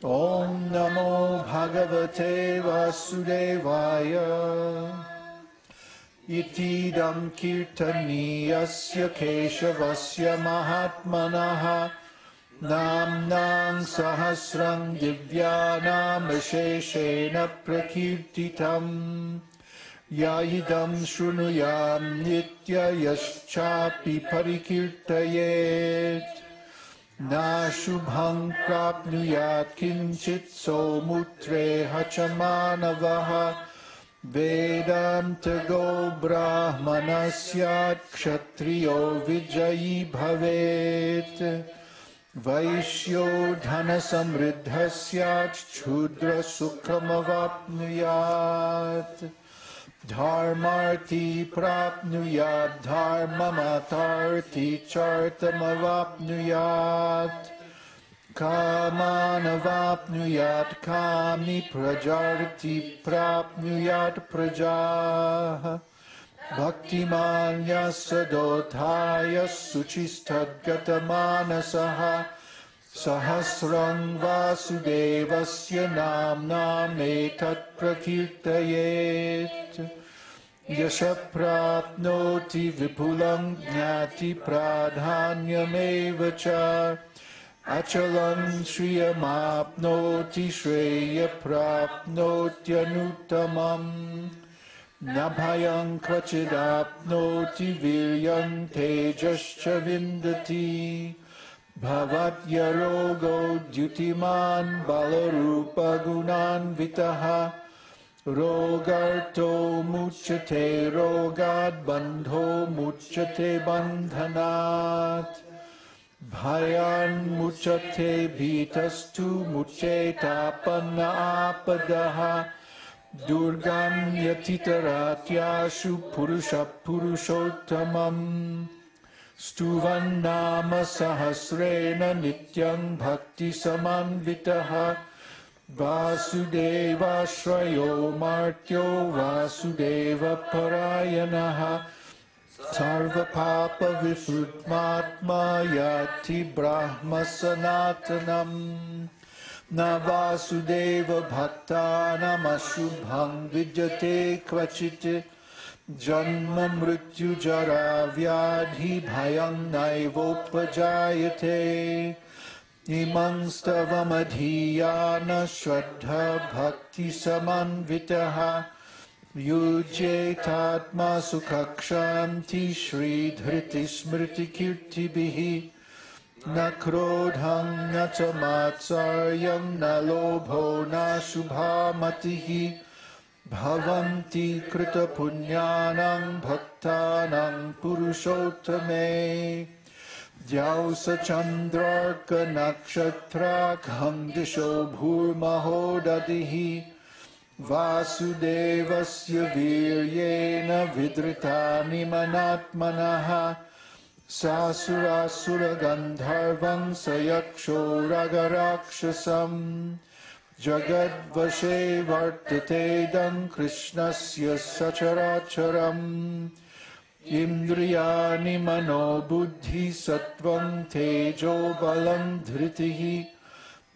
Om Namo Bhagavate Vasudevaya. Itidam kirtaniyasya keshavasya mahatmanaha namnang sahasram divyanam asheshena prakirtitam yaidam shrunuyam nitya yaschapi parikirtayet na shubham prapnuyat kinchit somutre hachamanavaha Vedānta go brahmanasyat kshatriyo vijayi bhavet Vaishyo dhana samriddhasyat chudra sukhamavapnuyat Dharmarti prapnuyat dharmamatarti chartamavapnuyat Kāmanavapnuyat kāmi prajarti prapnuyat prajah Bhaktimanya sadothaya suchistadgatamanasah Sahasrang vasudevasya namnam etat prakirtayet Yasha prapnoti vipulam jnati pradhanyameva cha Achalam shriyamapnoti shreya prapnotyanutamam Nabhayam kvachidapnoti viryam tejascha vindati Bhavatya rogo dyutiman balarupa gunan vitaha Rogarto muchyate rogad bandho muchyate bandhanat Bhayan muchyate bhitastu muchyetapanna apadaha Durgam yatitaratyashu purusha purushottamam Stuvan nama sahasrena nityam bhakti samanvitaha Vasudeva shrayo martyo vasudeva parayanaha Sarva papa vifrutmatma yati brahma sanatanam Na vasudeva bhaktanam ashubham vidyate kvachit Janma mrityu jara vyadhi bhayam naivopajayate Imam stavam adhiyana shraddha bhakti samanvitaha Yujetatma sukhakshanti shri dhriti smriti kirtibihi Na krodham na chamatsaryam na lobho na shubhamatihi Bhavanti krita punyanam bhaktanam purushottame Jausa chandrarka nakshatrakham disho bhurmahodadihi Vasudevasya viryena vidritani manatmanaha Sasurasura gandharvam sayaksho ragarakshasam Jagadvashe vartatedam Kṛṣṇasya sacharacharam Indriyani mano buddhi sattvam tejo balam dhritihi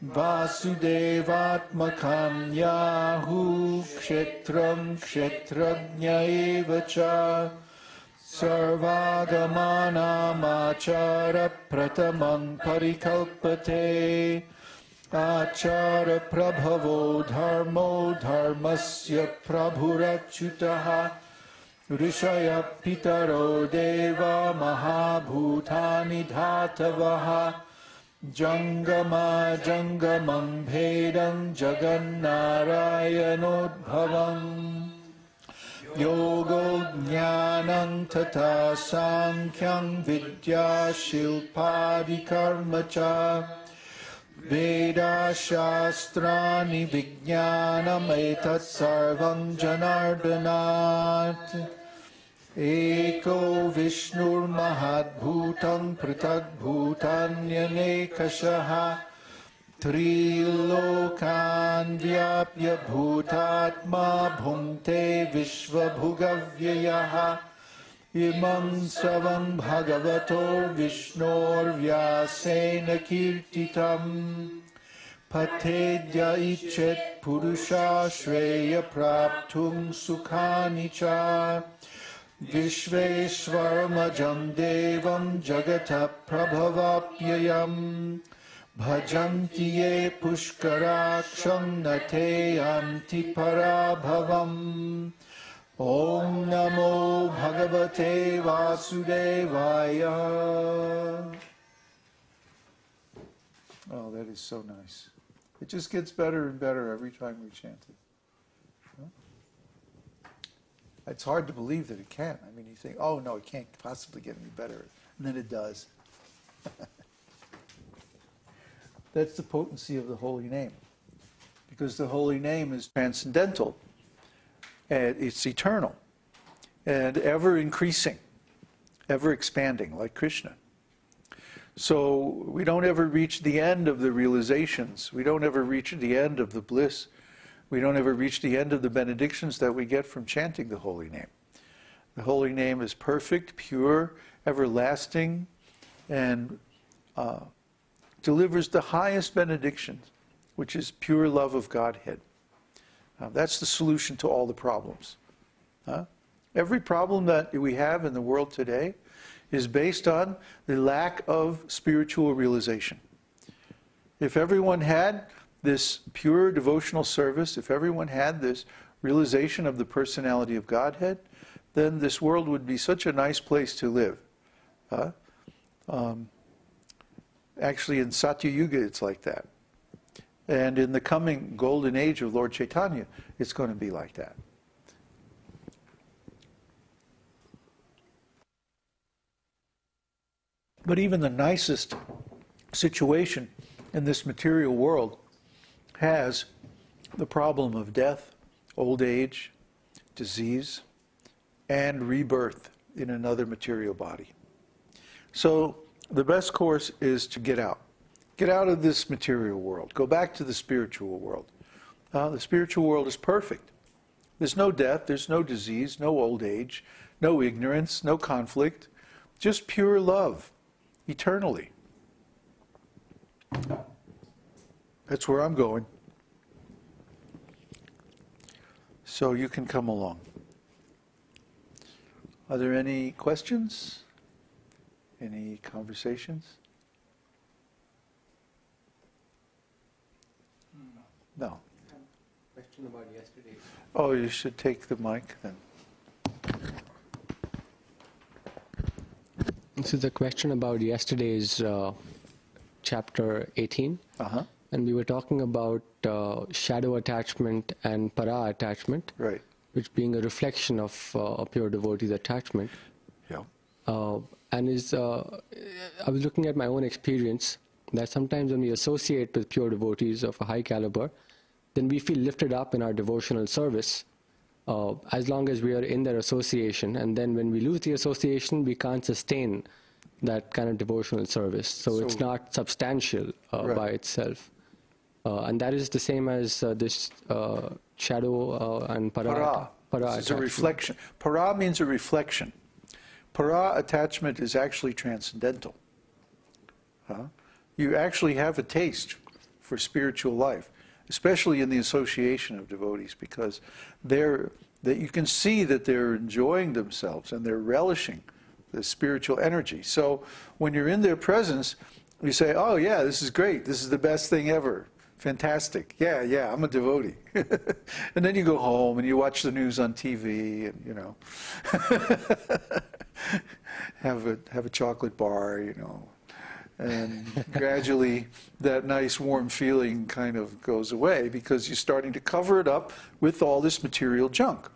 Vasudevatmakam yahu kshetram kshetrajña eva cha Sarvagamanam achara pratamam parikalpate Achara prabhavo dharmo dharmasya prabhurachyutaha Rishaya pitaro deva mahabhutani dhatavaha Jangama jangamam bhedam jagannarayanodbhavam Yogo jnanam tata sankhyan vidya shilpadi karma cha Veda shastrani vijnanam etat sarvam janardanat Eko Vishnur Mahadbhutam Pritag Bhutanyanekashaha Trilokan Vyapya Bhutatma Bhunte Vishvabhugavyayaha Imam Savam Bhagavato Vishnor Vyasena Kirtitam patedya ichet purusha shreya praptum sukhani cha vishveshvaramajam devam jagata prabhavapyayam bhajanti ye pushkaraksham nate anti parabhavam. Om Namo Bhagavate Vasudevaya. Oh, that is so nice. It just gets better and better every time we chant it. Huh? It's hard to believe that it can. I mean, you think, oh no, it can't possibly get any better. And then it does. That's the potency of the holy name. Because the holy name is transcendental. And it's eternal. And ever increasing. Ever expanding, like Kṛṣṇa. So we don't ever reach the end of the realizations. We don't ever reach the end of the bliss. We don't ever reach the end of the benedictions that we get from chanting the holy name. The holy name is perfect, pure, everlasting, and delivers the highest benedictions, which is pure love of Godhead. That's the solution to all the problems. Every problem that we have in the world today is based on the lack of spiritual realization. If everyone had this pure devotional service, if everyone had this realization of the personality of Godhead, then this world would be such a nice place to live. Actually, in Satya Yuga, it's like that. And in the coming golden age of Lord Chaitanya, it's going to be like that. But even the nicest situation in this material world has the problem of death, old age, disease, and rebirth in another material body. So the best course is to get out. Get out of this material world. Go back to the spiritual world. The spiritual world is perfect. There's no death, there's no disease, no old age, no ignorance, no conflict, just pure love. Eternally. That's where I'm going. So you can come along. Are there any questions? Any conversations? No. Question about yesterday. Oh, you should take the mic then. This is a question about yesterday's chapter 18. And we were talking about shadow attachment and para attachment, right, which being a reflection of a pure devotee's attachment. Yeah. And I was looking at my own experience that sometimes when we associate with pure devotees of a high caliber, then we feel lifted up in our devotional service as long as we are in their association. And then when we lose the association, we can't sustain that kind of devotional service. So it's not substantial right, by itself. And that is the same as this shadow and para. Para is a reflection. Para means a reflection. Para attachment is actually transcendental. You actually have a taste for spiritual life, especially in the association of devotees, because you can see that they're enjoying themselves and they're relishing the spiritual energy. So when you're in their presence, you say, oh yeah, this is great, this is the best thing ever, fantastic, yeah, I'm a devotee. And then you go home and you watch the news on TV and, you know, have a chocolate bar, you know, and gradually that nice warm feeling kind of goes away because you're starting to cover it up with all this material junk,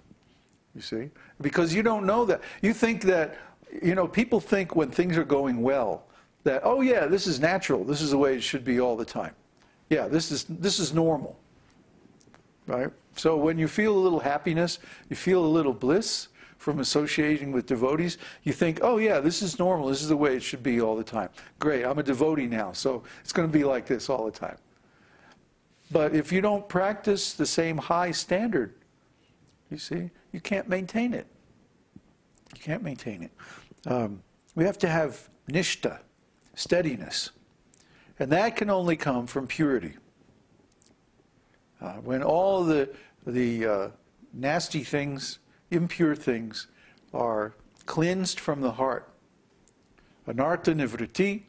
you see? Because you don't know that. You think that, you know, people think when things are going well that, oh yeah, this is natural, this is the way it should be all the time. Yeah, this is normal, right? So when you feel a little happiness, you feel a little bliss from associating with devotees, you think, oh yeah, this is normal, this is the way it should be all the time. Great, I'm a devotee now, so it's going to be like this all the time. But if you don't practice the same high standard, you see, you can't maintain it. You can't maintain it. We have to have nishta, steadiness. And that can only come from purity. When all the nasty things, impure things, are cleansed from the heart, anartha nivritti,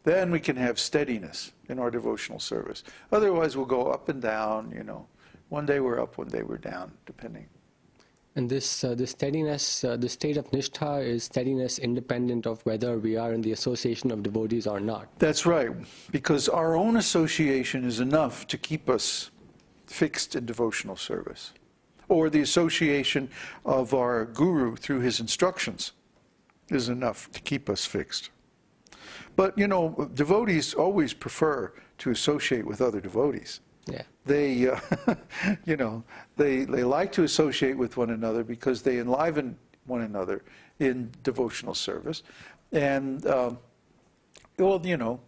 then we can have steadiness in our devotional service. Otherwise, we'll go up and down, you know. One day we're up, one day we're down, depending. And this steadiness, the state of nishtha is steadiness independent of whether we are in the association of devotees or not. That's right, because our own association is enough to keep us fixed in devotional service. Or the association of our guru through his instructions is enough to keep us fixed. But, you know, devotees always prefer to associate with other devotees. Yeah. They, you know, they like to associate with one another because they enliven one another in devotional service. And, well, you know,